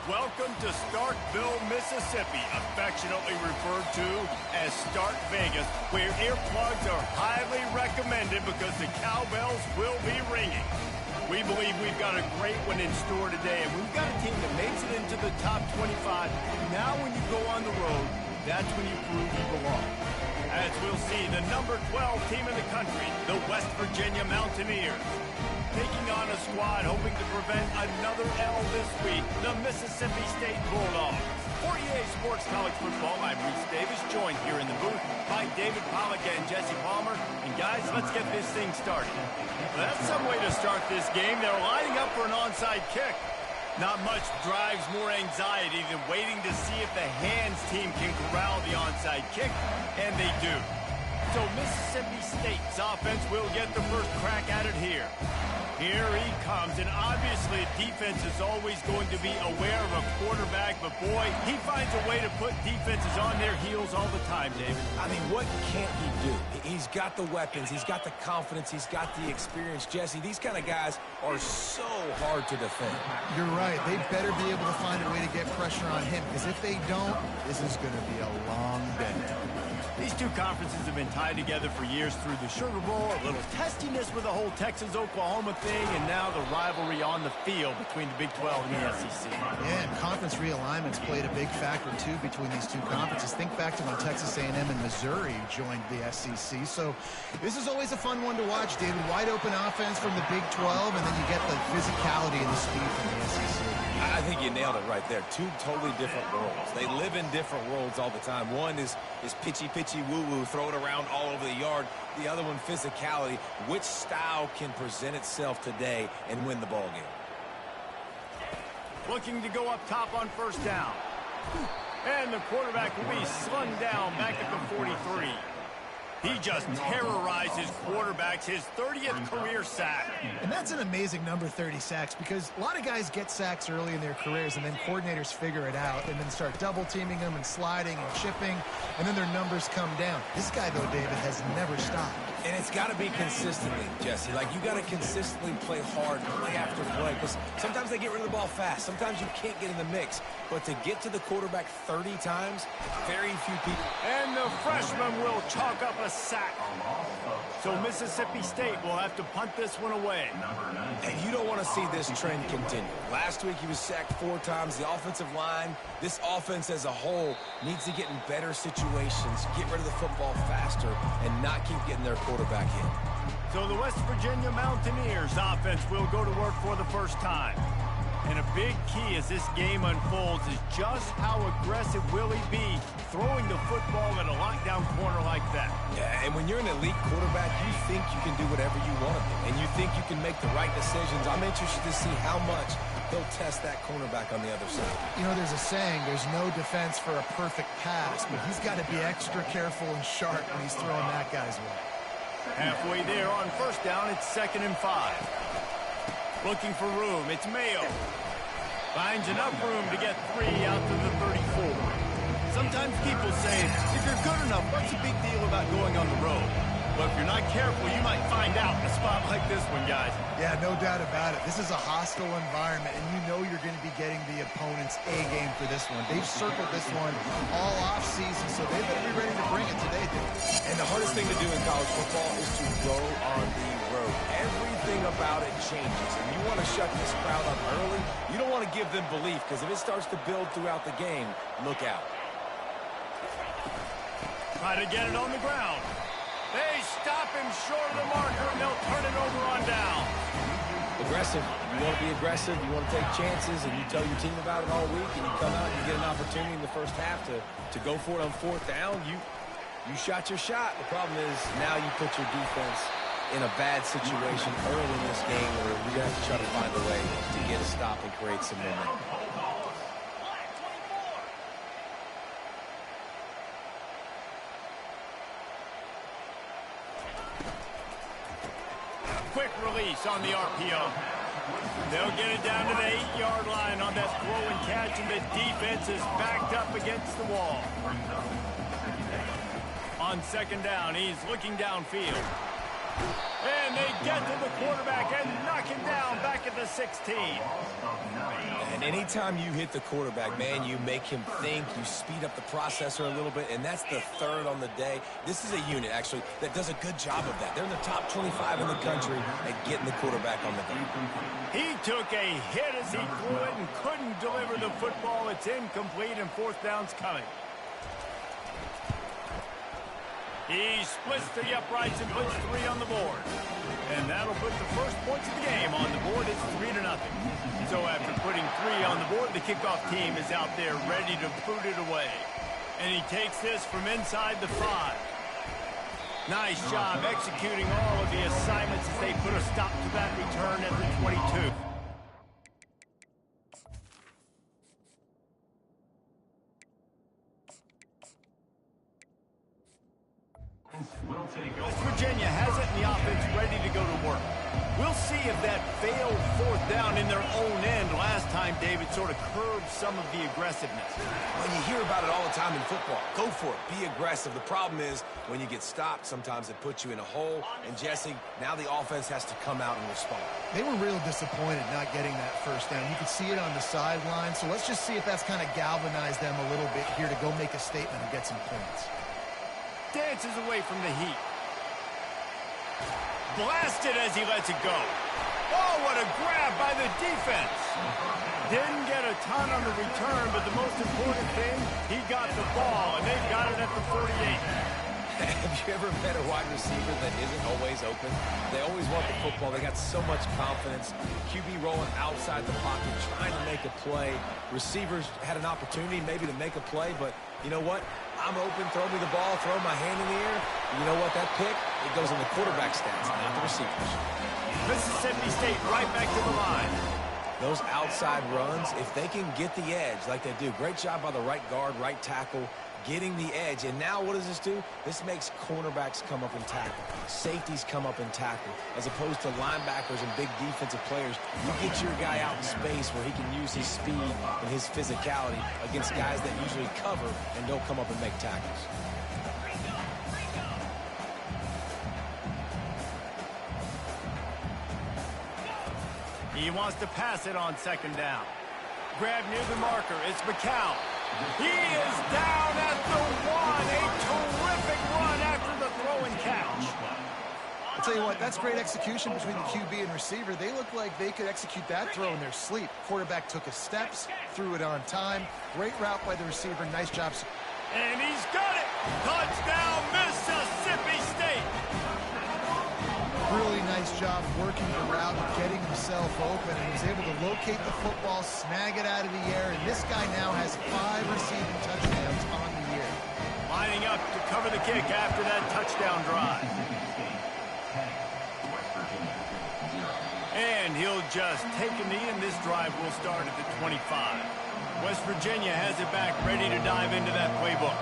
Welcome to Starkville, Mississippi, affectionately referred to as Stark Vegas, where earplugs are highly recommended because the cowbells will be ringing. We believe we've got a great one in store today, and we've got a team that makes it into the top 25. Now when you go on the road, that's when you prove you belong. As we'll see, the number 12 team in the country, the West Virginia Mountaineers. Taking on a squad hoping to prevent another L this week, the Mississippi State Bulldogs. For EA Sports College Football, I'm Reese Davis, joined here in the booth by David Pollock and Jesse Palmer. And guys, let's get this thing started. Well, that's some way to start this game. They're lining up for an onside kick. Not much drives more anxiety than waiting to see if the hands team can corral the onside kick, and they do. So Mississippi State's offense will get the first crack at it here. Here he comes, and obviously defense is always going to be aware of a quarterback, but boy, he finds a way to put defenses on their heels all the time, David. I mean, what can't he do? He's got the weapons, he's got the confidence, he's got the experience. Jesse, these kind of guys are so hard to defend. You're right. They better be able to find a way to get pressure on him, because if they don't, this is going to be a long day. These two conferences have been tied together for years through the Sugar Bowl, a little testiness with the whole Texas-Oklahoma thing, and now the rivalry on the field between the Big 12 and the SEC. Yeah, and conference realignments played a big factor, too, between these two conferences. Think back to when Texas A&M and Missouri joined the SEC. So this is always a fun one to watch, David. Wide open offense from the Big 12, and then you get the physicality and the speed from the SEC. I think you nailed it right there. Two totally different worlds. They live in different worlds all the time. One is pitchy, woo-woo, throw it around all over the yard. The other one, physicality. Which style can present itself today and win the ball game? Looking to go up top on first down. And the quarterback will be slung down back at the 43. He just terrorizes quarterbacks, his 30th career sack. And that's an amazing number, 30 sacks, because a lot of guys get sacks early in their careers, and then coordinators figure it out and then start double-teaming them and sliding and chipping, and then their numbers come down. This guy, though, David, has never stopped. And it's got to be consistently, Jesse. Like, you got to consistently play hard, play after play, because sometimes they get rid of the ball fast. Sometimes you can't get in the mix. But to get to the quarterback 30 times, very few people. And the freshman will chalk up a sack. So Mississippi State will have to punt this one away. And you don't want to see this trend continue. Last week he was sacked 4 times. The offensive line, this offense as a whole, needs to get in better situations, get rid of the football faster, and not keep getting their quarterback hit. So the West Virginia Mountaineers offense will go to work for the first time. And a big key as this game unfolds is just how aggressive will he be throwing the football at a lockdown corner like that. Yeah, and when you're an elite quarterback, you think you can do whatever you want to do, and you think you can make the right decisions. I'm interested to see how much he'll test that cornerback on the other side. You know, there's a saying, there's no defense for a perfect pass, but he's got to be extra careful and sharp when he's throwing that guy's way. Halfway there on first down, it's 2nd and 5. Looking for room, it's Mayo. Finds enough room to get 3 out to the 34. Sometimes people say, if you're good enough, what's the big deal about going on the road? But if you're not careful, you might find out in a spot like this one, guys. Yeah, no doubt about it. This is a hostile environment, and you know you're going to be getting the opponent's A-game for this one. They've circled this one all off-season, so they better be ready to bring it today, dude. And the hardest thing to do in college football is to go on the road. Everything about it changes, and you want to shut this crowd up early. You don't want to give them belief, because if it starts to build throughout the game, look out. Try to get it on the ground. They stop him short of the marker, and they'll turn it over on down. Aggressive. You want to be aggressive. You want to take chances, and you tell your team about it all week, and you come out and you get an opportunity in the first half to go for it on 4th down. You shot your shot. The problem is now you put your defense in a bad situation early in this game where we have to try to find a way to get a stop and create some momentum. Quick release on the RPO. They'll get it down to the 8-yard line on that throw and catch, and the defense is backed up against the wall. On 2nd down, he's looking downfield. And they get to the quarterback and knock him down back at the 16. And anytime you hit the quarterback, man, you make him think, you speed up the processor a little bit, and that's the third on the day. This is a unit, actually, that does a good job of that. They're in the top 25 in the country at getting the quarterback on the ground. He took a hit as he threw it and couldn't deliver the football. It's incomplete, and fourth down's coming. He splits the uprights and puts 3 on the board. And that'll put the first points of the game on the board. It's 3-0. So after putting 3 on the board, the kickoff team is out there ready to boot it away. And he takes this from inside the 5. Nice job executing all of the assignments as they put a stop to that return at the 22. West Virginia has it and the offense ready to go to work. We'll see if that failed fourth down in their own end last time, David, sort of curbed some of the aggressiveness. Well, you hear about it all the time in football. Go for it. Be aggressive. The problem is when you get stopped, sometimes it puts you in a hole. And, Jesse, now the offense has to come out and respond. They were real disappointed not getting that first down. You could see it on the sideline. So let's just see if that's kind of galvanized them a little bit here to go make a statement and get some points. Dances away from the heat. Blasted as he lets it go. Oh, what a grab by the defense. Didn't get a ton on the return, but the most important thing, he got the ball, and they've got it at the 48. Have you ever met a wide receiver that isn't always open? They always want the football. They got so much confidence. QB rolling outside the pocket, trying to make a play. Receivers had an opportunity maybe to make a play, but you know what? I'm open, throw me the ball, throw my hand in the air. You know what? That pick, it goes in the quarterback stats, not the receivers. Mississippi State right back to the line. Those outside runs, if they can get the edge like they do, great job by the right guard, right tackle, getting the edge. And now what does this do? This makes cornerbacks come up and tackle. Safeties come up and tackle. As opposed to linebackers and big defensive players, you get your guy out in space where he can use his speed and his physicality against guys that usually cover and don't come up and make tackles. He wants to pass it on second down. Grab near the marker. It's McCown. He is down at the 1. A terrific run after the throw and catch. I'll tell you what, that's great execution between the QB and receiver. They look like they could execute that throw in their sleep. Quarterback took his steps, threw it on time. Great route by the receiver. Nice job. And he's got it. Touchdown, Mississippi State. Really nice job working the route, getting himself open, and was able to locate the football, snag it out of the air, and this guy now has 5 receiving touchdowns on the year. Lining up to cover the kick after that touchdown drive. And he'll just take a knee, and this drive will start at the 25. West Virginia has it back, ready to dive into that playbook.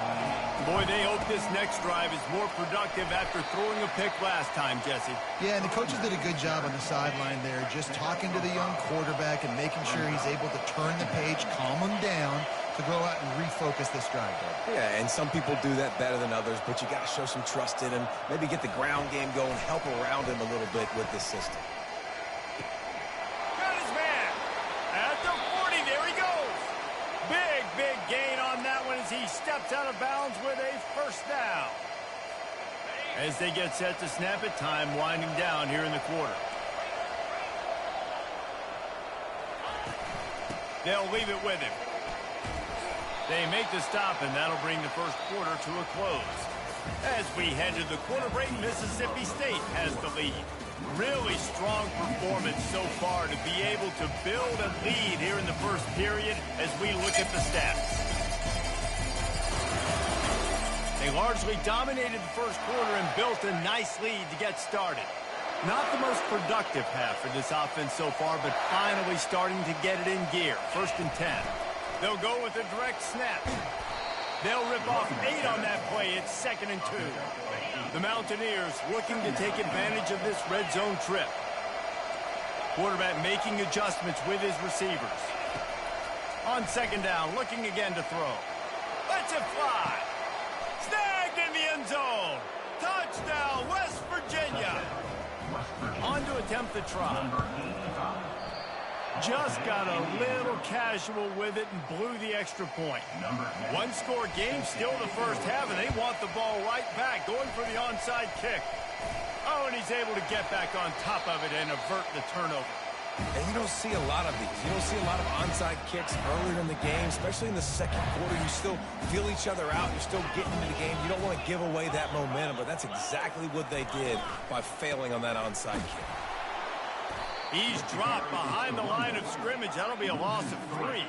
Boy, they hope this next drive is more productive after throwing a pick last time, Jesse. Yeah, and the coaches did a good job on the sideline there, just talking to the young quarterback and making sure he's able to turn the page, calm him down to go out and refocus this drive. Yeah, and some people do that better than others, but you got to show some trust in him, maybe get the ground game going, help around him a little bit with this system. Got his man at the 40. There he goes. Big gain on that one as he steps out of bounds with a first down. As they get set to snap it, time winding down here in the quarter. They'll leave it with him. They make the stop, and that'll bring the first quarter to a close. As we head to the quarter break, Mississippi State has the lead. Really strong performance so far to be able to build a lead here in the first period as we look at the stats. They largely dominated the first quarter and built a nice lead to get started. Not the most productive half for this offense so far, but finally starting to get it in gear. 1st and 10. They'll go with a direct snap. They'll rip off 8 on that play. It's 2nd and 2. The Mountaineers looking to take advantage of this red zone trip. Quarterback making adjustments with his receivers. On 2nd down, looking again to throw. Lets it fly. Snagged in the end zone. Touchdown, West Virginia. attempt the try. Just got a little casual with it and blew the extra point. One-score game, still the first half, and they want the ball right back, going for the onside kick. Oh, and he's able to get back on top of it and avert the turnover. And you don't see a lot of these. You don't see a lot of onside kicks earlier in the game, especially in the second quarter. You still feel each other out. You're still getting into the game. You don't want to give away that momentum, but that's exactly what they did by failing on that onside kick. He's dropped behind the line of scrimmage. That'll be a loss of 3.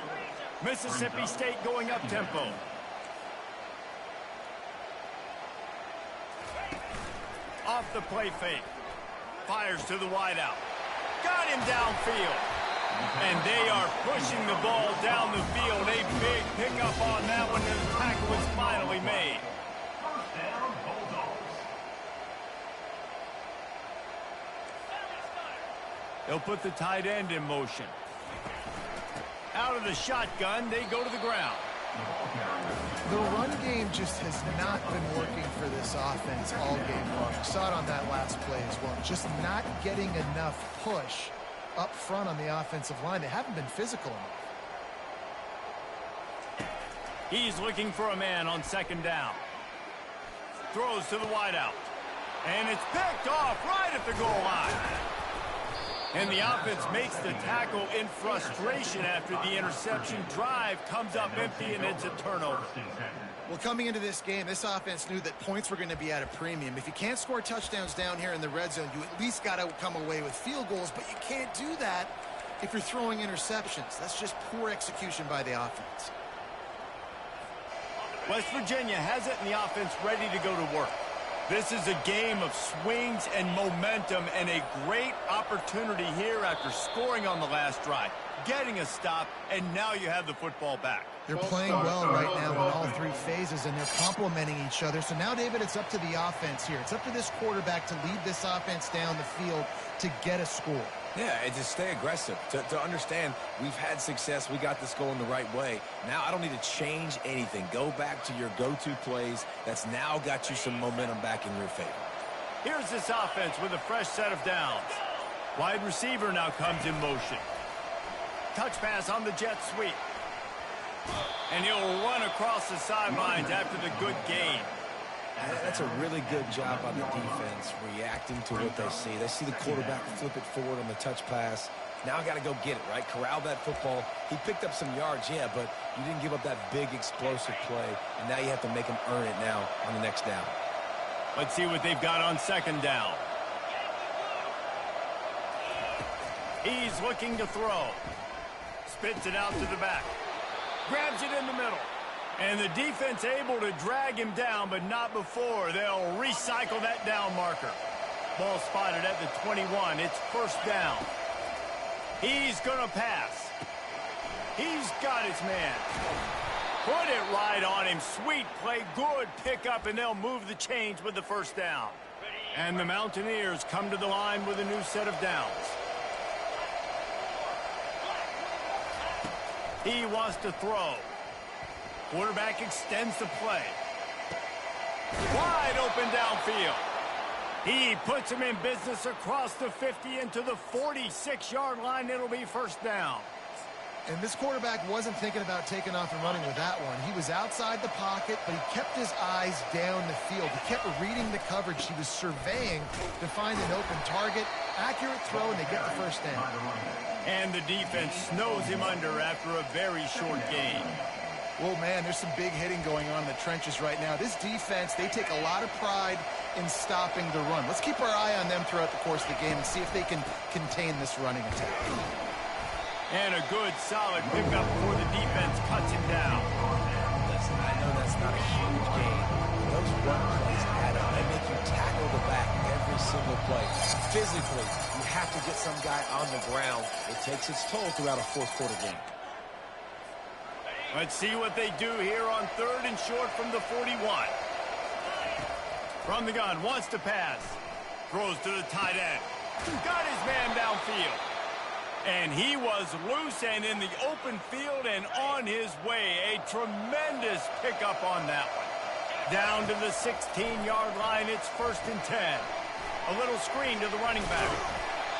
Mississippi State going up tempo. Off the play fake. Fires to the wideout. Got him downfield. And they are pushing the ball down the field. A big pickup on that one, and the tackle was finally made. They'll put the tight end in motion. Out of the shotgun, they go to the ground. The run game just has not been working for this offense all game long. We saw it on that last play as well. Just not getting enough push up front on the offensive line. They haven't been physical enough. He's looking for a man on second down. Throws to the wideout. And it's picked off right at the goal line. And the offense makes the tackle in frustration after the interception. Drive comes up empty, and it's a turnover. Well, coming into this game, this offense knew that points were going to be at a premium. If you can't score touchdowns down here in the red zone, you at least got to come away with field goals, but you can't do that if you're throwing interceptions. That's just poor execution by the offense. West Virginia has it, and the offense ready to go to work. This is a game of swings and momentum, and a great opportunity here after scoring on the last drive, getting a stop, and now you have the football back. They're playing well right now in all 3 phases, and they're complementing each other. So now, David, it's up to the offense here. It's up to this quarterback to lead this offense down the field to get a score. Yeah, and to stay aggressive, to understand we've had success, we got this going the right way. Now I don't need to change anything. Go back to your go-to plays. That's now got you some momentum back in your favor. Here's this offense with a fresh set of downs. Wide receiver now comes in motion. Touch pass on the jet sweep. And he'll run across the sidelines after the good gain. That's a really good job on the defense, reacting to what they see. They see the quarterback flip it forward on the touch pass. Now I got to go get it, right? Corral that football. He picked up some yards, yeah, but you didn't give up that big explosive play, and now you have to make him earn it now on the next down. Let's see what they've got on second down. He's looking to throw. Spits it out to the back. Grabs it in the middle. And the defense able to drag him down, but not before. They'll recycle that down marker. Ball spotted at the 21. It's first down. He's going to pass. He's got his man. Put it right on him. Sweet play. Good pickup, and they'll move the chains with the first down. And the Mountaineers come to the line with a new set of downs. He wants to throw. Quarterback extends the play. Wide open downfield. He puts him in business across the 50 into the 46-yard line. It'll be first down. And this quarterback wasn't thinking about taking off and running with that one. He was outside the pocket, but he kept his eyes down the field. He kept reading the coverage. He was surveying to find an open target. Accurate throw, and they get the first down. And the defense snows him under after a very short gain. Well, man, there's some big hitting going on in the trenches right now. This defense, they take a lot of pride in stopping the run. Let's keep our eye on them throughout the course of the game and see if they can contain this running attack. And a good, solid pickup before the defense cuts him down. Listen, I know that's not a huge gain. Those run plays add up. They make you tackle the back every single play. Physically, you have to get some guy on the ground. It takes its toll throughout a fourth-quarter game. Let's see what they do here on third and short from the 41. From the gun, wants to pass. Throws to the tight end. Got his man downfield. And he was loose and in the open field and on his way. A tremendous pickup on that one. Down to the 16-yard line, it's 1st and 10. A little screen to the running back.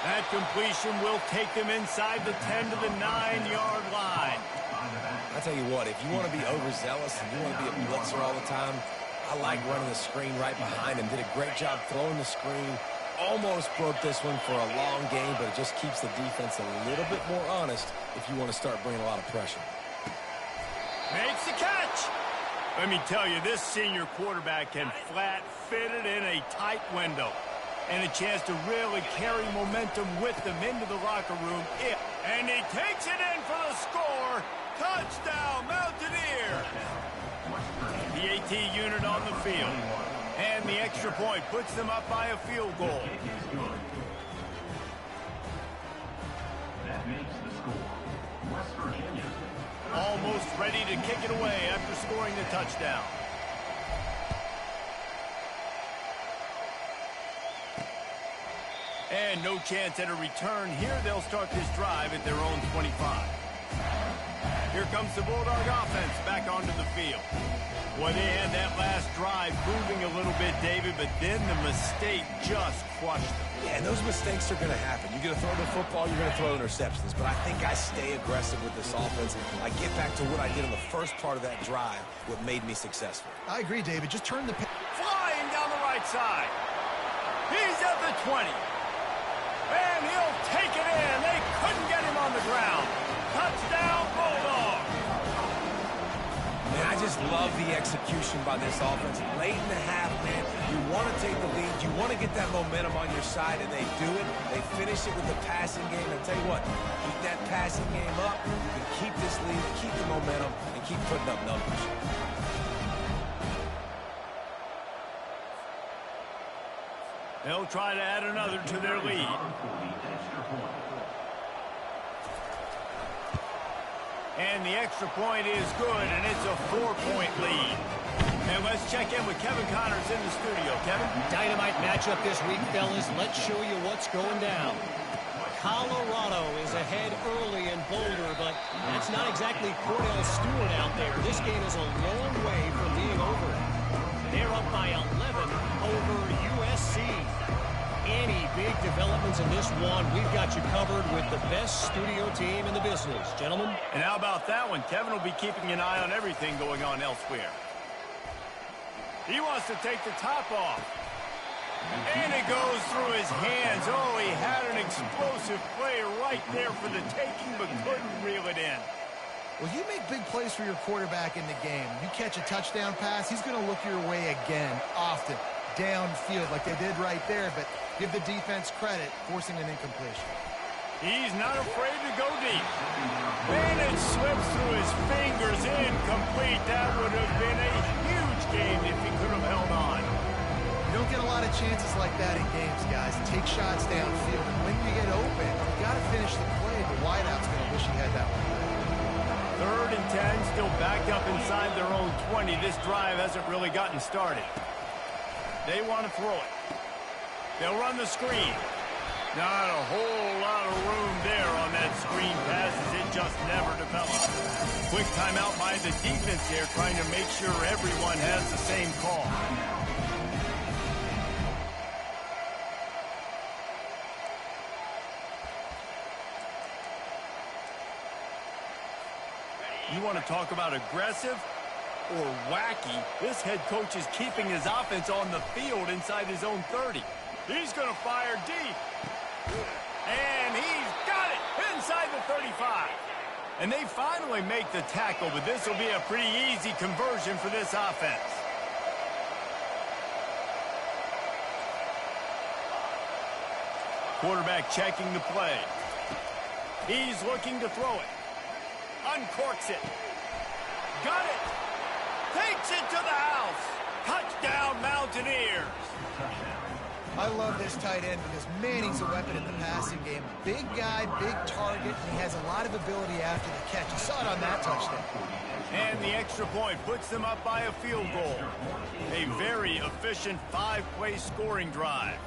That completion will take them inside the 10 to the 9-yard line. I tell you what, if you want to be overzealous and you want to be a blitzer all the time, I like running the screen right behind him. Did a great job throwing the screen. Almost broke this one for a long game, but it just keeps the defense a little bit more honest if you want to start bringing a lot of pressure. Makes the catch. Let me tell you, this senior quarterback can flat fit it in a tight window. And a chance to really carry momentum with them into the locker room. And he takes it in for the score. Touchdown, Mountaineers. The AT unit on the field. And the extra point puts them up by a field goal. That makes the score. West Virginia. Almost ready to kick it away after scoring the touchdown. And no chance at a return here. They'll start this drive at their own 25. Here comes the Bulldog offense back onto the field. Boy, they had that last drive moving a little bit, David, but then the mistake just crushed them. Yeah, and those mistakes are going to happen. You're going to throw the football, you're going to throw interceptions. But I think I stay aggressive with this offense. I get back to what I did in the first part of that drive, what made me successful. I agree, David. Just turn the... Flying down the right side. He's at the 20. And he'll take it in. They couldn't get him on the ground. Touchdown, Bulldog. Man, I just love the execution by this offense. Late in the half, man, you want to take the lead. You want to get that momentum on your side, and they do it. They finish it with the passing game. And tell you what, keep that passing game up. You can keep this lead, keep the momentum, and keep putting up numbers. They'll try to add another to their lead. And the extra point is good, and it's a 4-point lead. And let's check in with Kevin Connors in the studio. Kevin? Dynamite matchup this week, fellas. Let's show you what's going down. Colorado is ahead early in Boulder, but that's not exactly Cordell Stewart out there. This game is a long way from being over. They're up by 11 over USC. Any big developments in this one, we've got you covered with the best studio team in the business. Gentlemen? And how about that one? Kevin will be keeping an eye on everything going on elsewhere. He wants to take the top off. And it goes through his hands. Oh, he had an explosive play right there for the taking, but couldn't reel it in. Well, you make big plays for your quarterback in the game. You catch a touchdown pass, he's going to look your way again, often, downfield like they did right there, but give the defense credit, forcing an incompletion. He's not afraid to go deep. And it slips through his fingers, incomplete. That would have been a huge game if he could have held on. You don't get a lot of chances like that in games, guys. Take shots downfield, and when you get open, you got to finish the play. The wideout's going to wish he had that one. 3rd and 10, still backed up inside their own 20. This drive hasn't really gotten started. They want to throw it. They'll run the screen. Not a whole lot of room there on that screen pass as it just never developed. Quick timeout by the defense there, trying to make sure everyone has the same call. You want to talk about aggressive or wacky? This head coach is keeping his offense on the field inside his own 30. He's going to fire deep. And he's got it inside the 35. And they finally make the tackle, but this will be a pretty easy conversion for this offense. Quarterback checking the play. He's looking to throw it. Uncorks it. Got it. Takes it to the house. Touchdown, Mountaineers. I love this tight end because, man, he's a weapon in the passing game. Big guy, big target, and he has a lot of ability after the catch. You saw it on that touchdown. And the extra point puts them up by a field goal. A very efficient 5-play scoring drive.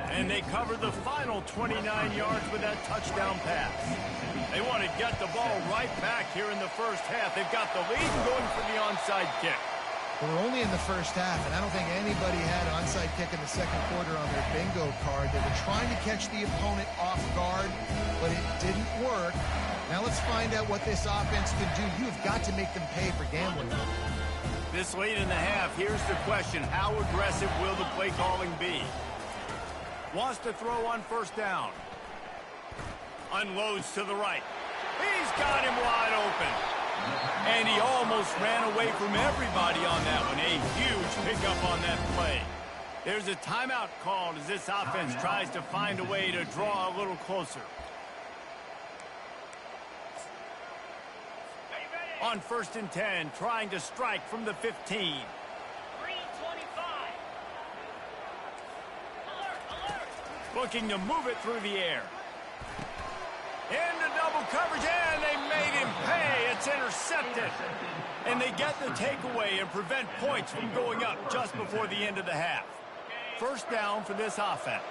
And they cover the final 29 yards with that touchdown pass. They want to get the ball right back here in the first half. They've got the lead and going for the onside kick. Well, we're only in the first half, and I don't think anybody had onside kick in the second quarter on their bingo card. They were trying to catch the opponent off guard, but it didn't work. Now let's find out what this offense can do. You've got to make them pay for gambling. This late in the half, here's the question. How aggressive will the play calling be? Wants to throw on first down. Unloads to the right. He's got him wide open. And he almost ran away from everybody on that one. A huge pickup on that play. There's a timeout called as this offense tries to find a way to draw a little closer. On 1st and 10, trying to strike from the 15. 3:25. Alert. Looking to move it through the air. Into double coverage, and they made him pay. It's intercepted. And they get the takeaway and prevent points from going up just before the end of the half. First down for this offense.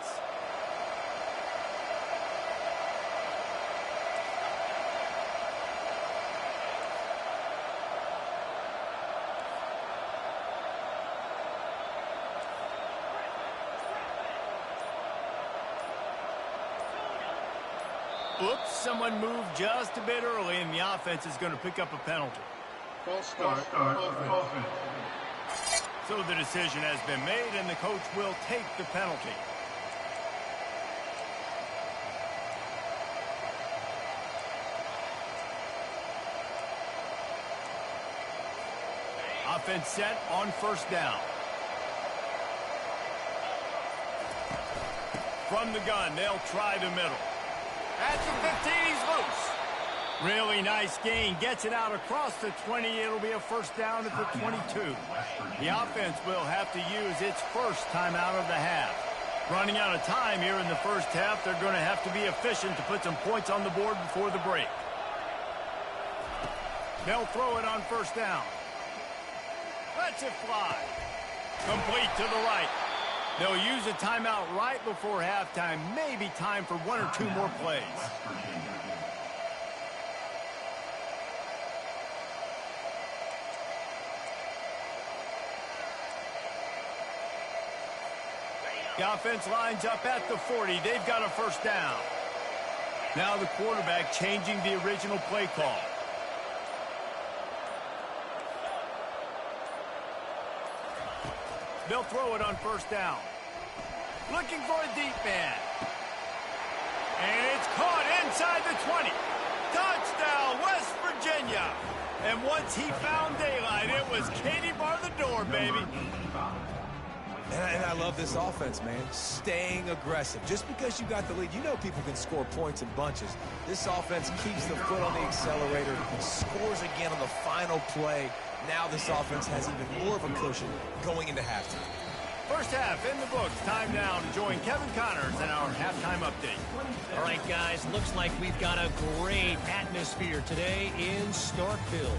Oops, someone moved just a bit early, and the offense is going to pick up a penalty. False start. Offense. So the decision has been made, and the coach will take the penalty. Offense set on first down. From the gun, they'll try the middle. At the 15, he's loose. Really nice gain. Gets it out across the 20. It'll be a first down at the 22. The offense will have to use its first timeout of the half. Running out of time here in the first half, they're going to have to be efficient to put some points on the board before the break. They'll throw it on first down. Lets it fly. Complete to the right. They'll use a timeout right before halftime. Maybe time for one or two more plays. The offense lines up at the 40. They've got a first down. Now the quarterback changing the original play call. They'll throw it on first down. Looking for a deep man. And it's caught inside the 20. Touchdown, West Virginia. And once he found daylight, it was Katie bar the door, baby. And I love this offense, man. Staying aggressive. Just because you got the lead, you know people can score points in bunches. This offense keeps the foot on the accelerator, scores again on the final play. Now this offense has even more of a cushion going into halftime. First half in the books. Time now to join Kevin Connors in our halftime update. All right, guys, looks like we've got a great atmosphere today in Starkville.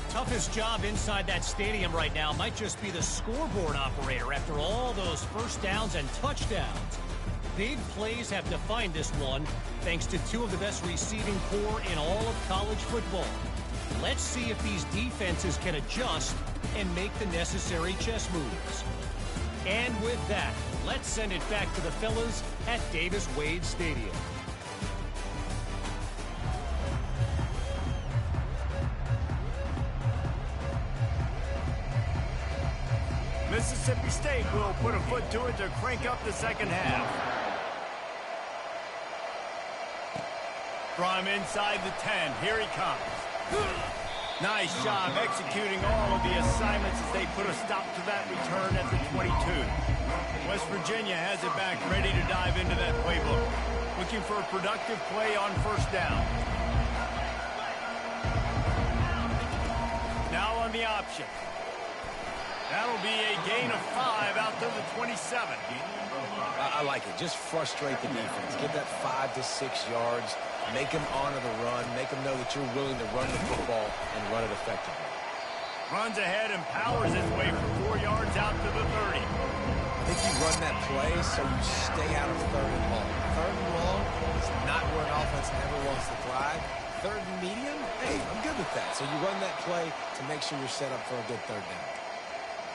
Toughest job inside that stadium right now might just be the scoreboard operator after all those first downs and touchdowns. Big plays have defined this one thanks to two of the best receiving corps in all of college football. Let's see if these defenses can adjust and make the necessary chess moves. And with that, let's send it back to the fellas at Davis-Wade Stadium. Mississippi State will put a foot to it to crank up the second half. From inside the 10, here he comes. Nice job executing all of the assignments as they put a stop to that return at the 22. West Virginia has it back, ready to dive into that playbook. Looking for a productive play on first down. Now on the option. That'll be a gain of 5 out to the 27. I like it. Just frustrate the defense. Get that 5 to 6 yards. Make them honor the run. Make them know that you're willing to run the football and run it effectively. Runs ahead and powers his way for 4 yards out to the 30. I think you run that play so you stay out of third and long. Third and long is not where an offense ever wants to thrive. Third and medium, hey, I'm good with that. So you run that play to make sure you're set up for a good third down.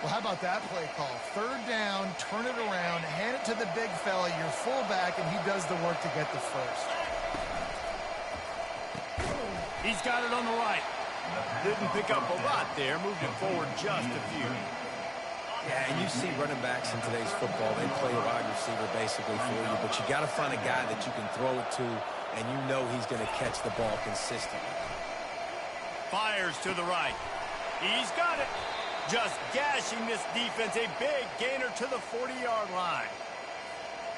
Well, how about that play call? Third down, turn it around, hand it to the big fella, your fullback, and he does the work to get the first. He's got it on the right. Didn't pick up a lot there, moved it forward just a few. Yeah, and you see running backs in today's football, they play a wide receiver basically for you, but you got to find a guy that you can throw it to, and you know he's going to catch the ball consistently. Fires to the right. He's got it. Just gashing this defense, a big gainer to the 40-yard line.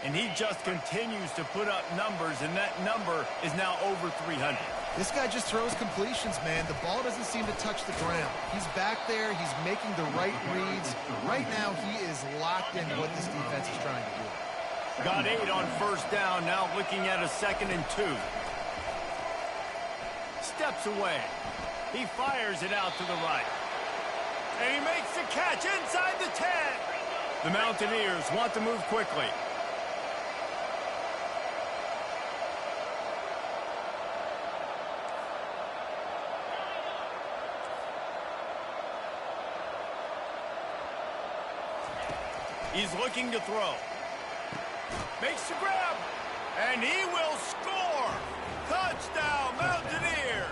And he just continues to put up numbers, and that number is now over 300. This guy just throws completions, man. The ball doesn't seem to touch the ground. He's back there. He's making the right reads. Right now, he is locked into what this defense is trying to do. Got 8 on first down, now looking at a 2nd and 2. Steps away. He fires it out to the right. And he makes the catch inside the 10. The Mountaineers want to move quickly. He's looking to throw. Makes the grab. And he will score. Touchdown, Mountaineers.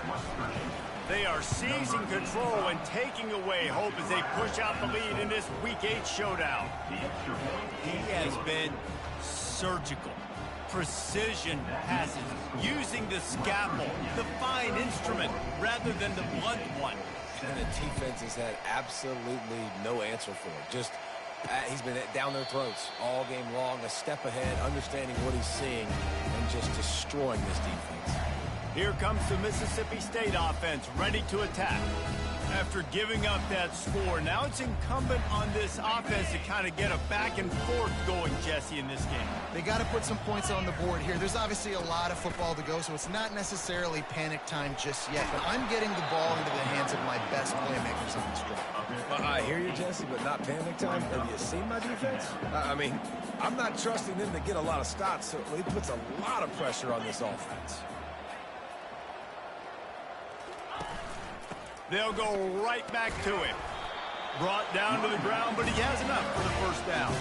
They are seizing control and taking away hope as they push out the lead in this Week 8 showdown. He has been surgical. Precision passes, using the scalpel, the fine instrument, rather than the blunt one. And the defense has had absolutely no answer for it. Just he's been down their throats all game long, a step ahead, understanding what he's seeing, and just destroying this defense. Here comes the Mississippi State offense, ready to attack. After giving up that score, now it's incumbent on this offense to kind of get a back and forth going, Jesse, in this game. They got to put some points on the board here. There's obviously a lot of football to go, so it's not necessarily panic time just yet. But I'm getting the ball into the hands of my best playmakers on this drive. Well, I hear you, Jesse, but not panic time. Have you seen my defense? I mean, I'm not trusting them to get a lot of stops, so it puts a lot of pressure on this offense. They'll go right back to him. Brought down to the ground, but he has enough for the first down.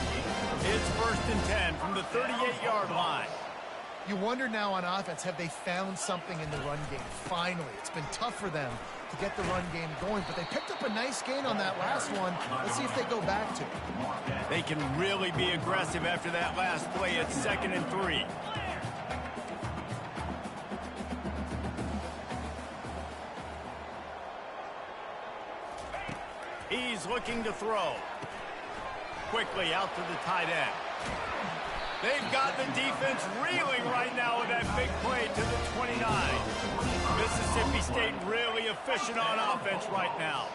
It's 1st and 10 from the 38-yard line. You wonder now on offense, have they found something in the run game? Finally, it's been tough for them to get the run game going, but they picked up a nice gain on that last one. Let's see if they go back to it. They can really be aggressive after that last play. It's 2nd and 3. He's looking to throw. Quickly out to the tight end. They've got the defense reeling right now with that big play to the 29. Mississippi State really efficient on offense right now.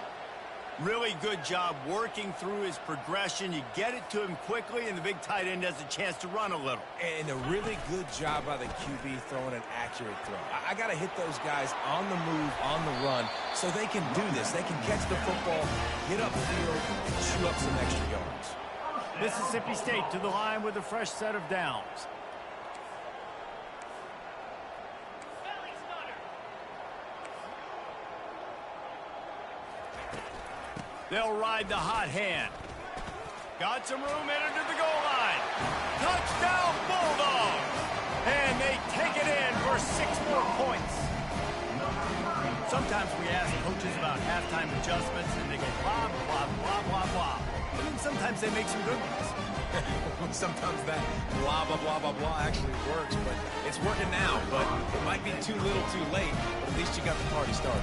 Really good job working through his progression. You get it to him quickly, and the big tight end has a chance to run a little. And a really good job by the QB throwing an accurate throw. I got to hit those guys on the move, on the run, so they can do this. They can catch the football, get upfield, and chew up some extra yards. Mississippi State to the line with a fresh set of downs. They'll ride the hot hand. Got some room, entered to the goal line. Touchdown, Bulldogs! And they take it in for 6 more points. Sometimes we ask coaches about halftime adjustments, and they go blah, blah, blah, blah, blah. And then sometimes they make some good ones. Sometimes that blah, blah, blah, blah, blah actually works, but it's working now. But it might be too little too late, but at least you got the party started.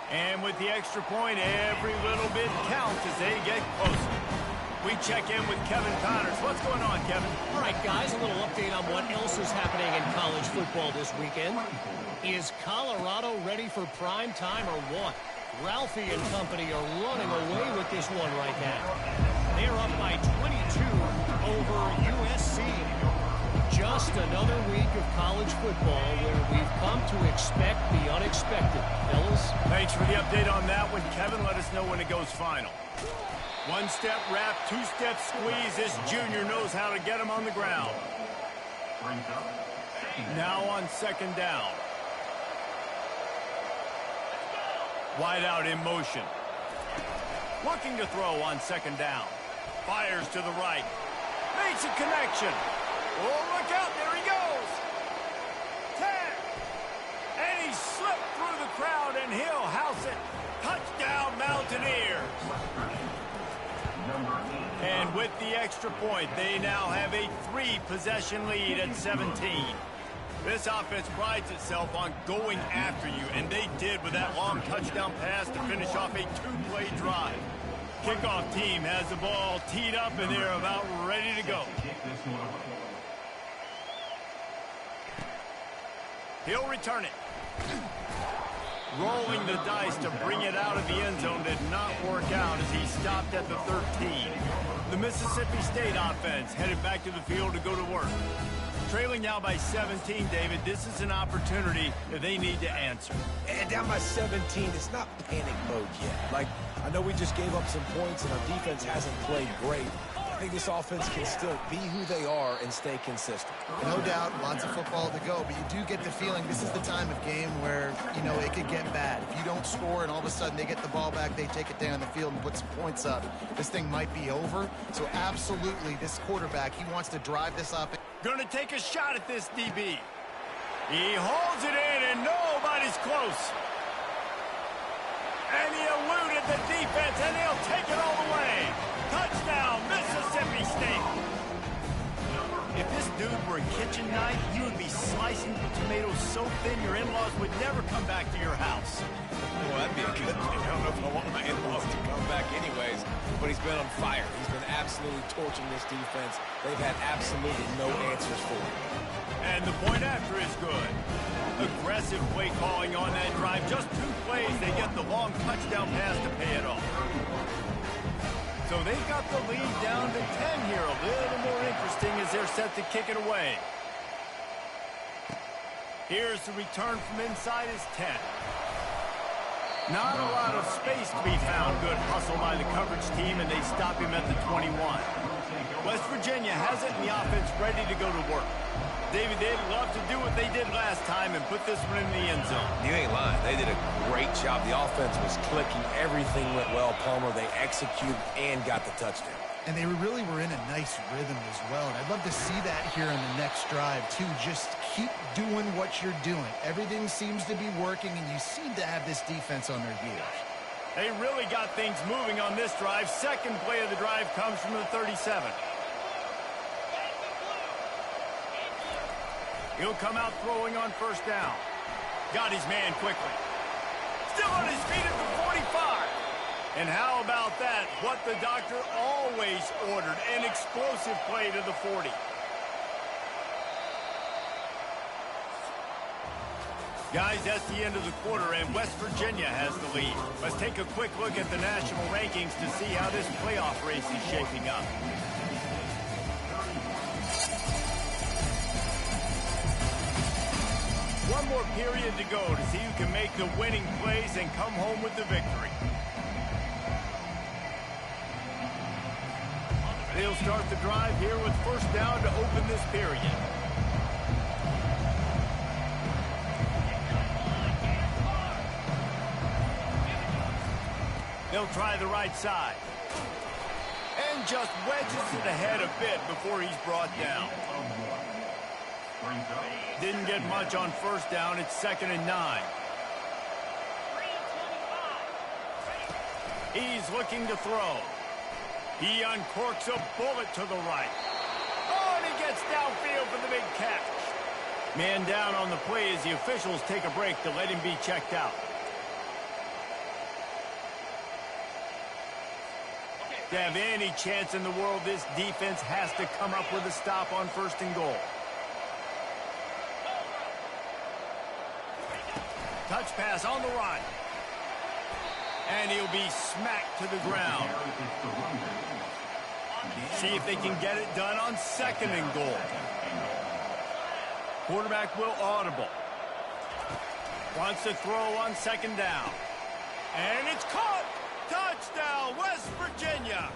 And with the extra point, every little bit counts as they get closer. We check in with Kevin Connors. What's going on, Kevin? All right, guys, a little update on what else is happening in college football this weekend. Is Colorado ready for prime time or what? Ralphie and company are running away with this one right now. They're up by 22 over USC. Just another week of college football where we've come to expect the unexpected. Fellas? Thanks for the update on that one, Kevin. Let us know when it goes final. 1-step wrap, 2-step squeeze. This junior knows how to get him on the ground. Now on 2nd down. Wide out in motion. Looking to throw on second down. Fires to the right. Makes a connection. Oh, look out. There he goes. 10. And he slipped through the crowd, and he'll house it. Touchdown, Mountaineers. And with the extra point, they now have a 3-possession lead at 17. This offense prides itself on going after you, and they did with that long touchdown pass to finish off a 2-play drive. Kickoff team has the ball teed up, and they're about ready to go. He'll return it. Rolling the dice to bring it out of the end zone did not work out as he stopped at the 13. The Mississippi State offense headed back to the field to go to work. Trailing now by 17, David, this is an opportunity that they need to answer. And down by 17, it's not panic mode yet. Like, I know we just gave up some points and our defense hasn't played great. I think this offense can still be who they are and stay consistent. No doubt, lots of football to go, but you do get the feeling this is the time of game where, you know, it could get bad. If you don't score and all of a sudden they get the ball back, they take it down the field and put some points up, this thing might be over. So absolutely, this quarterback, he wants to drive this offense. Gonna take a shot at this DB. He holds it in and nobody's close. And he eluded the defense and he'll take it all the way. Touchdown, Mississippi State. If this dude were a kitchen knife, you would be slicing tomatoes so thin your in-laws would never come back to your house. Well, that'd be a good thing. I don't know if I want my in-laws to come back anyways, but he's been on fire. He's been absolutely torching this defense. They've had absolutely no answers for him. And the point after is good. Aggressive play calling on that drive. Just 2 plays, they get the long touchdown pass to pay it off. So they've got the lead down to 10 here. A little more interesting as they're set to kick it away. Here's the return from inside his 10. Not a lot of space to be found. Good hustle by the coverage team, and they stop him at the 21. West Virginia has it, and the offense ready to go to work. David, they'd love to do what they did last time and put this one in the end zone. You ain't lying. They did a great job. The offense was clicking. Everything went well, Palmer. They executed and got the touchdown. And they really were in a nice rhythm as well. And I'd love to see that here in the next drive, too. Just keep doing what you're doing. Everything seems to be working, and you seem to have this defense on their heels. They really got things moving on this drive. Second play of the drive comes from the 37. He'll come out throwing on first down. Got his man quickly. Still on his feet at the 45. And how about that? What the doctor always ordered, an explosive play to the 40. Guys, that's the end of the quarter, and West Virginia has the lead. Let's take a quick look at the national rankings to see how this playoff race is shaping up. One more period to go to see who can make the winning plays and come home with the victory. They'll start the drive here with first down to open this period. They'll try the right side. And just wedges it ahead a bit before he's brought down. Didn't get much on first down. It's 2nd and 9. He's looking to throw. He uncorks a bullet to the right. Oh, and he gets downfield for the big catch. Man down on the play as the officials take a break to let him be checked out. To have any chance in the world, this defense has to come up with a stop on 1st and goal. Touch pass on the run. And he'll be smacked to the ground. See if they can get it done on 2nd and goal. Quarterback will audible. Wants to throw on 2nd down. And it's caught! Touchdown, West Virginia!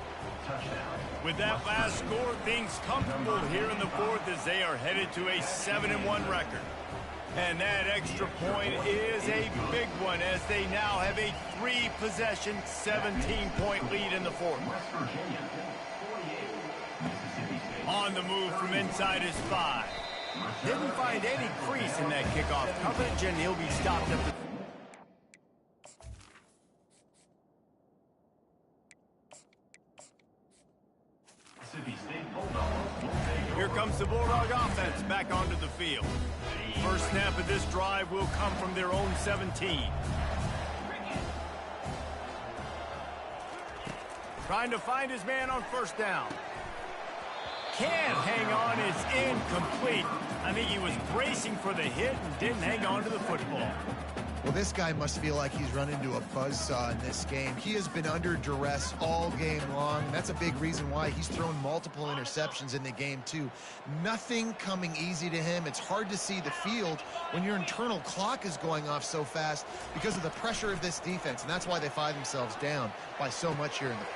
With that last score, things comfortable here in the 4th as they are headed to a 7-1 record. And that extra point is a big one as they now have a 3-possession, 17-point lead in the fourth. On the move from inside his 5. Didn't find any crease in that kickoff coverage, and he'll be stopped at the... Here comes the Bulldog offense back onto the field. First snap of this drive will come from their own 17. Trying to find his man on first down. Can't hang on, it's incomplete. I think he was bracing for the hit and didn't hang on to the football. Well, this guy must feel like he's run into a buzzsaw in this game. He has been under duress all game long. That's a big reason why he's thrown multiple interceptions in the game, too. Nothing coming easy to him. It's hard to see the field when your internal clock is going off so fast because of the pressure of this defense, and that's why they find themselves down by so much here in the...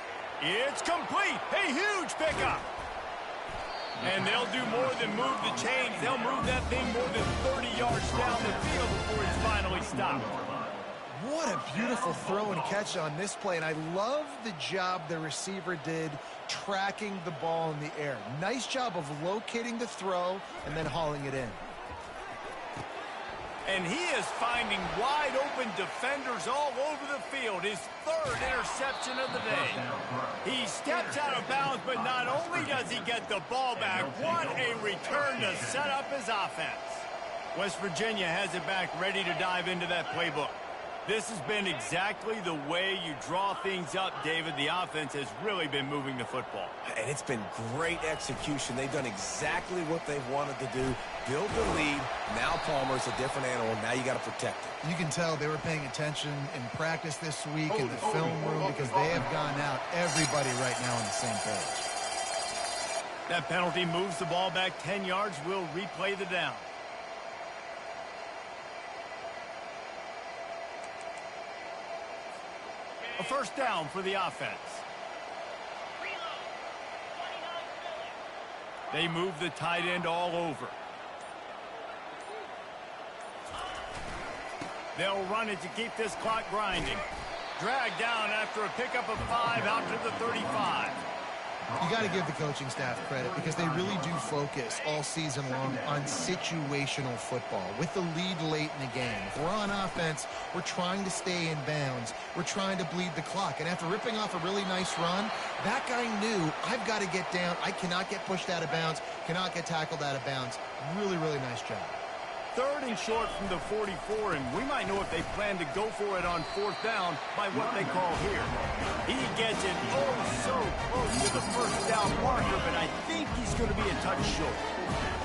It's complete! A huge pickup! And they'll do more than move the chains. They'll move that thing more than 30 yards down the field before it's finally stopped. What a beautiful throw and catch on this play, and I love the job the receiver did tracking the ball in the air. Nice job of locating the throw and then hauling it in. And he is finding wide open defenders all over the field. His 3rd interception of the day. He steps out of bounds, but not only does he get the ball back, what a return to set up his offense. West Virginia has it back, ready to dive into that playbook. This has been exactly the way you draw things up, David. The offense has really been moving the football. And it's been great execution. They've done exactly what they've wanted to do. Build the lead. Now Palmer's a different animal. Now you got to protect it. You can tell they were paying attention in practice this week in the film room because they have gone out, everybody right now on the same page. That penalty moves the ball back 10 yards. We'll replay the down. A first down for the offense. They move the tight end all over. They'll run it to keep this clock grinding. Dragged down after a pickup of 5 out to the 35. You got to give the coaching staff credit because they really do focus all season long on situational football with the lead late in the game. If we're on offense, we're trying to stay in bounds. We're trying to bleed the clock. And after ripping off a really nice run, that guy knew, I've got to get down. I cannot get pushed out of bounds, cannot get tackled out of bounds. Really, really nice job. 3rd and short from the 44, and we might know if they plan to go for it on 4th down by what they call here. He gets it oh so close to the first down marker, but I think he's going to be a touch short.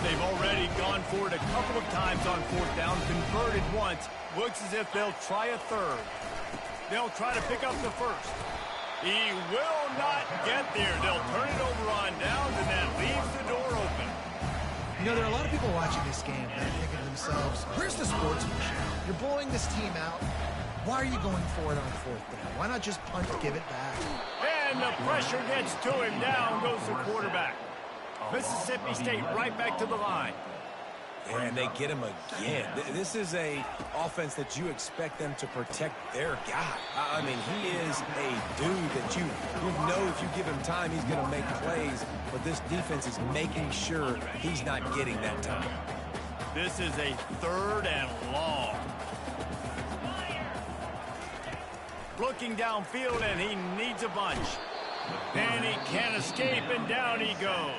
They've already gone for it a couple of times on 4th down, converted once. Looks as if they'll try a 3rd. They'll try to pick up the 1st. He will not get there. They'll turn it over on downs, and that leaves the door open. You know, there are a lot of people watching this game that are thinking to themselves, where's the sportsmanship? You're blowing this team out. Why are you going for it on 4th down? Why not just punt, give it back? And the pressure gets to him. Down goes the quarterback. Mississippi State right back to the line. And they get him again. This is a offense that you expect them to protect their guy. I mean, he is a dude that you know if you give him time, he's going to make plays. But this defense is making sure he's not getting that time. This is a 3rd and long. Looking downfield, and he needs a bunch. And he can't escape, and down he goes.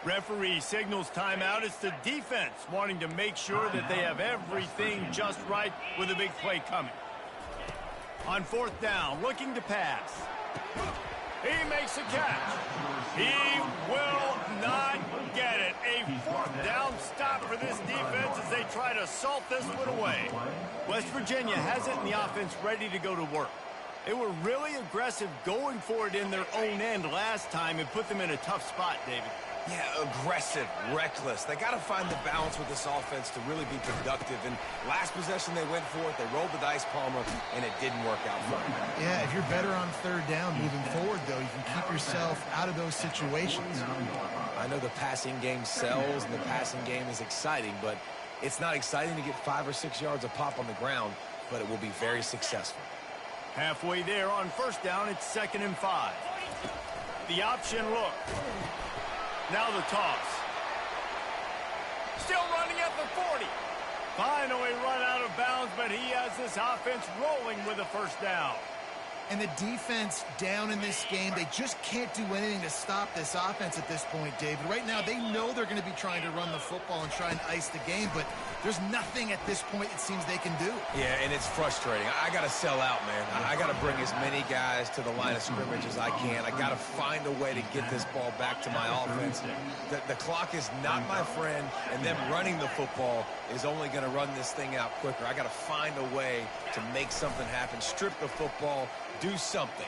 Referee signals timeout. It's the defense wanting to make sure that they have everything just right with a big play coming. On 4th down, looking to pass. He makes a catch. He will not get it. A 4th down stop for this defense as they try to salt this one away. West Virginia has it in the offense ready to go to work. They were really aggressive going for it in their own end last time and put them in a tough spot, David. Yeah, aggressive, reckless. They got to find the balance with this offense to really be productive. And last possession they went for it, they rolled the dice, Palmer, and it didn't work out for them. Yeah, if you're better on 3rd down moving forward, though, you can keep yourself out of those situations. I know the passing game sells and the passing game is exciting, but It's not exciting to get 5 or 6 yards of pop on the ground, but it will be very successful. Halfway there on first down, it's 2nd and 5. The option look. Now the toss. Still running at the 40. Finally run out of bounds, but he has this offense rolling with a first down. And the defense down in this game, they just can't do anything to stop this offense at this point, David. Right now, they know they're going to be trying to run the football and try and ice the game, but there's nothing at this point it seems they can do. Yeah, and it's frustrating. I got to sell out, man. I got to bring as many guys to the line of scrimmage as I can. I got to find a way to get this ball back to my offense. The clock is not my friend, and them running the football is only going to run this thing out quicker. I got to find a way to make something happen, strip the football, do something.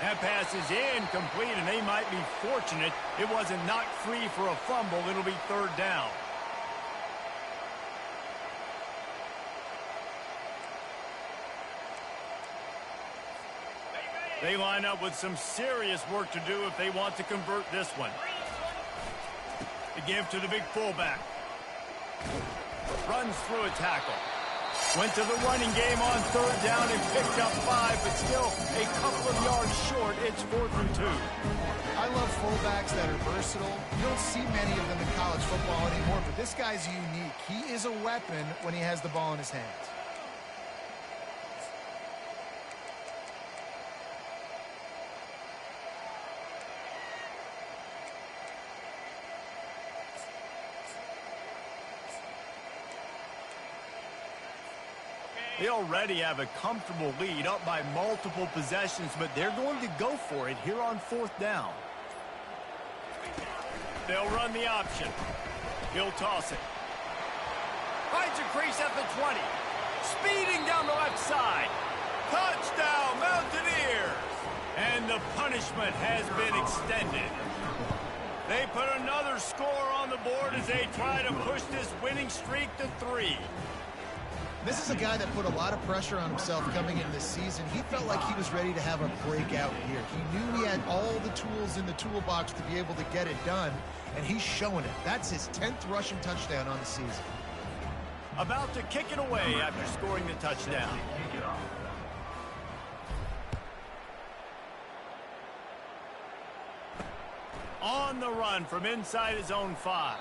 That pass is incomplete, and they might be fortunate it wasn't knocked free for a fumble. It'll be 3rd down. They line up with some serious work to do if they want to convert this one. The give to the big fullback. Runs through a tackle. Went to the running game on 3rd down and picked up 5, but still a couple of yards short. It's 4th and 2. I love fullbacks that are versatile. You don't see many of them in college football anymore, but this guy's unique. He is a weapon when he has the ball in his hands. They already have a comfortable lead, up by multiple possessions, but they're going to go for it here on 4th down. They'll run the option. He'll toss it. Finds a crease at the 20. Speeding down the left side. Touchdown, Mountaineers! And the punishment has been extended. They put another score on the board as they try to push this winning streak to 3. This is a guy that put a lot of pressure on himself coming into this season. He felt like he was ready to have a breakout year. He knew he had all the tools in the toolbox to be able to get it done, and he's showing it. That's his 10th rushing touchdown on the season. About to kick it away after scoring the touchdown. On the run from inside his own 5.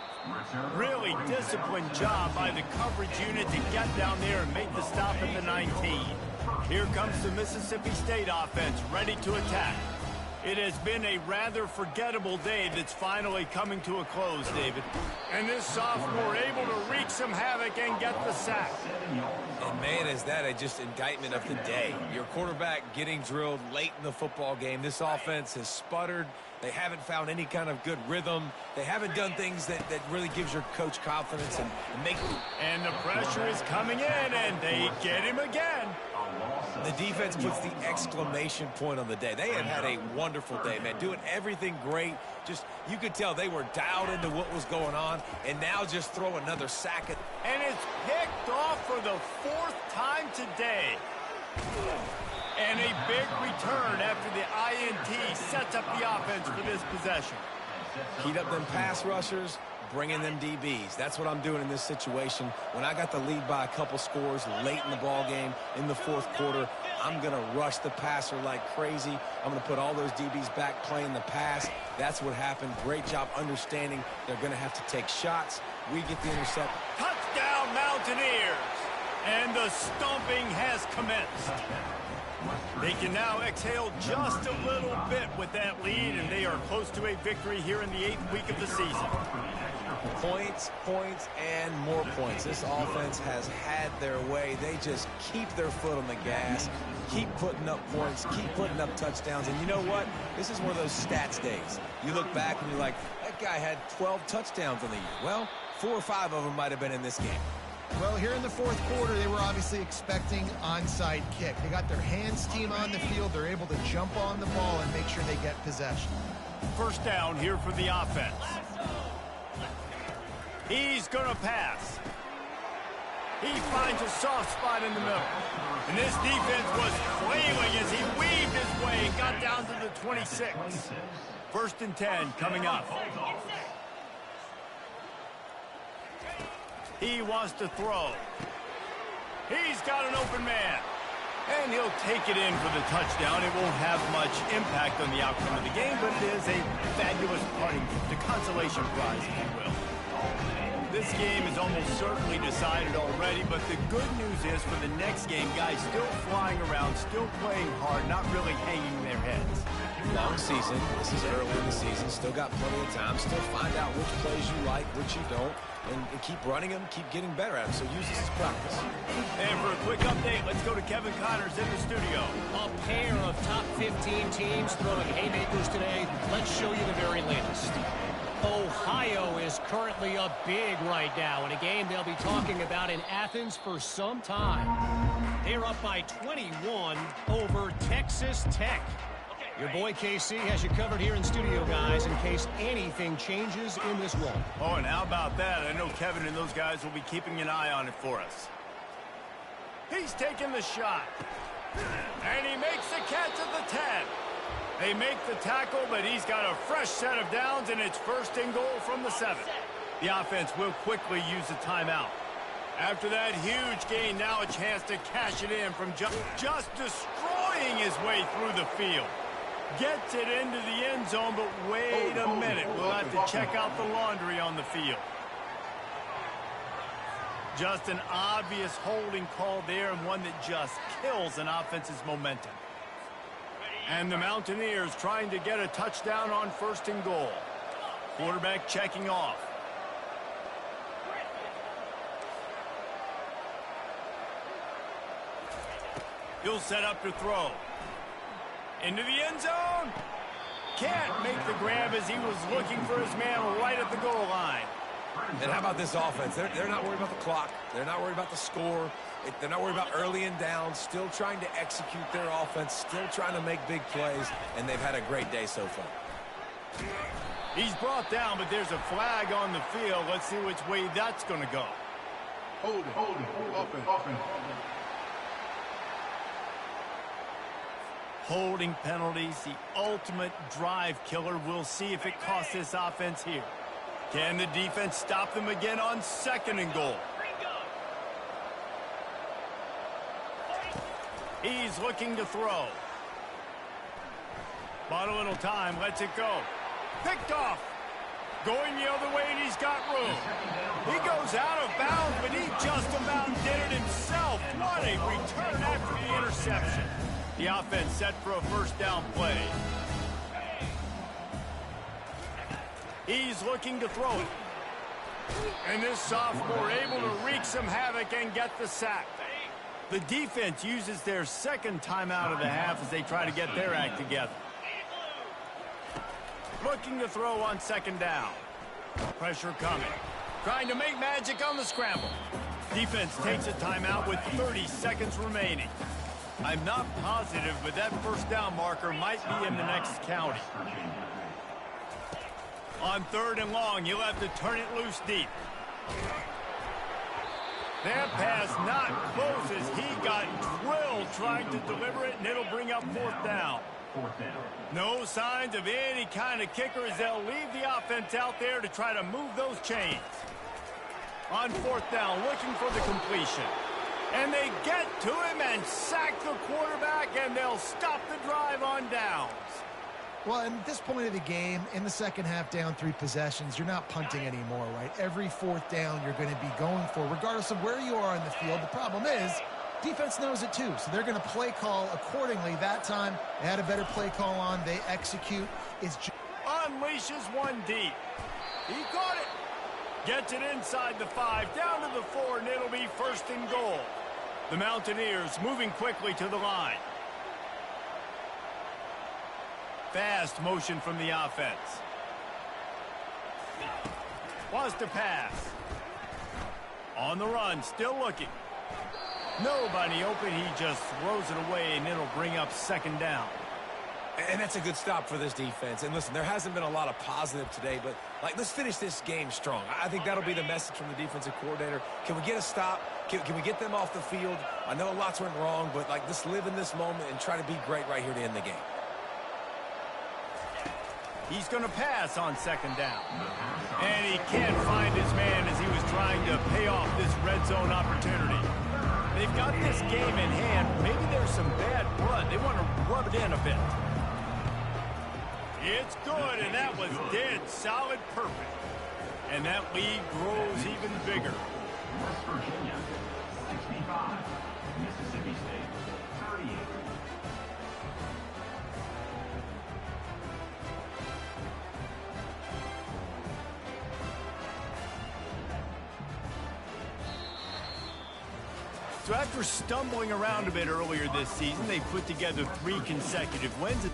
Really disciplined job by the coverage unit to get down there and make the stop at the 19. Here comes the Mississippi State offense ready to attack. It has been a rather forgettable day that's finally coming to a close, David. And this sophomore able to wreak some havoc and get the sack. And man, is that a just indictment of the day. Your quarterback getting drilled late in the football game. This offense has sputtered. They haven't found any kind of good rhythm. They haven't done things that really gives your coach confidence and make. And the pressure is coming in, and they get him again. The defense puts the exclamation point on the day. They have had a wonderful day, man, doing everything great. Just, you could tell they were dialed into what was going on, and now just throw another sack at. And it's picked off for the 4th time today. And a big return after the INT sets up the offense for this possession. Heat up them pass rushers, bring in them DBs. That's what I'm doing in this situation. When I got the lead by a couple scores late in the ball game in the 4th quarter, I'm going to rush the passer like crazy. I'm going to put all those DBs back playing the pass. That's what happened. Great job understanding they're going to have to take shots. We get the intercept. Touchdown, Mountaineers! And the stomping has commenced. They can now exhale just a little bit with that lead, and they are close to a victory here in the 8th week of the season. Points, points, and more points. This offense has had their way. They just keep their foot on the gas, keep putting up points, keep putting up touchdowns. And you know what? This is one of those stats days. You look back and you're like, that guy had 12 touchdowns on the year. Well, 4 or 5 of them might have been in this game. Well, here in the 4th quarter, they were obviously expecting onside kick. They got their hands team on the field. They're able to jump on the ball and make sure they get possession. First down here for the offense. He's going to pass. He finds a soft spot in the middle. And this defense was flailing as he weaved his way and got down to the 26. 1st and 10 coming up. He wants to throw. He's got an open man. And he'll take it in for the touchdown. It won't have much impact on the outcome of the game, but it is a fabulous punting, the consolation prize, if you will. This game is almost certainly decided already, but the good news is for the next game, guys still flying around, still playing hard, not really hanging their heads. Long season. This is early in the season. Still got plenty of time. Still find out which plays you like, which you don't, and keep running them, keep getting better at them. So use this as practice. And for a quick update, let's go to Kevin Connors in the studio. A pair of top 15 teams throwing haymakers today. Let's show you the very latest. Ohio is currently up big right now in a game they'll be talking about in Athens for some time. They're up by 21 over Texas Tech. Your boy KC has you covered here in studio, guys, in case anything changes in this one. Oh, and how about that? I know Kevin and those guys will be keeping an eye on it for us. He's taking the shot. And he makes the catch at the 10. They make the tackle, but he's got a fresh set of downs, and it's first and goal from the 7. The offense will quickly use a timeout. After that huge gain, now a chance to cash it in from just destroying his way through the field. Gets it into the end zone, but wait a minute. We'll have to check out the laundry on the field. Just an obvious holding call there, and one that just kills an offense's momentum. And the Mountaineers trying to get a touchdown on first and goal. Quarterback checking off. He'll set up to throw. Into the end zone. Can't make the grab as he was looking for his man right at the goal line. And how about this offense? They're not worried about the clock. They're not worried about the score. They're not worried about early and down. Still trying to execute their offense. Still trying to make big plays. And they've had a great day so far. He's brought down, but there's a flag on the field. Let's see which way that's going to go. Hold it. Offense. Holding penalties, the ultimate drive killer. We'll see if it costs this offense here. Can the defense stop them again on second and goal? He's looking to throw. Bought a little time, lets it go. Picked off. Going the other way, and he's got room. He goes out of bounds, but he just about did it himself. What a return after the interception. The offense set for a first down play. He's looking to throw it. And this sophomore able to wreak some havoc and get the sack. The defense uses their second timeout of the half as they try to get their act together. Looking to throw on second down. Pressure coming. Trying to make magic on the scramble. Defense takes a timeout with 30 seconds remaining. I'm not positive, but that first down marker might be in the next county. On third and long, you'll have to turn it loose deep. That pass not close as he got drilled trying to deliver it, and it'll bring up fourth down. No signs of any kind of kicker as they'll leave the offense out there to try to move those chains. On fourth down, looking for the completion. And they get to him and sack the quarterback, and they'll stop the drive on downs. Well, at this point of the game, in the second half, down 3 possessions, you're not punting anymore, right? Every fourth down you're going to be going for, regardless of where you are in the field. The problem is, defense knows it too, so they're going to play call accordingly. That time, they had a better play call on. They execute. Unleashes one deep. He caught it. Gets it inside the 5, down to the 4, and it'll be first and goal. The Mountaineers moving quickly to the line. Fast motion from the offense. Wants to pass. On the run, still looking. Nobody open, he just throws it away, and it'll bring up second down. And that's a good stop for this defense. And listen, there hasn't been a lot of positive today, but let's finish this game strong. I think that'll be the message from the defensive coordinator. Can we get a stop? Can we get them off the field? I know lots went wrong, but let's live in this moment and try to be great right here to end the game. He's going to pass on second down. And he can't find his man as he was trying to pay off this red zone opportunity. They've got this game in hand. Maybe there's some bad blood. They want to rub it in a bit. It's good, and that was dead solid perfect. And that lead grows even bigger. West Virginia, 65. Mississippi State, 38. So after stumbling around a bit earlier this season, they put together 3 consecutive wins.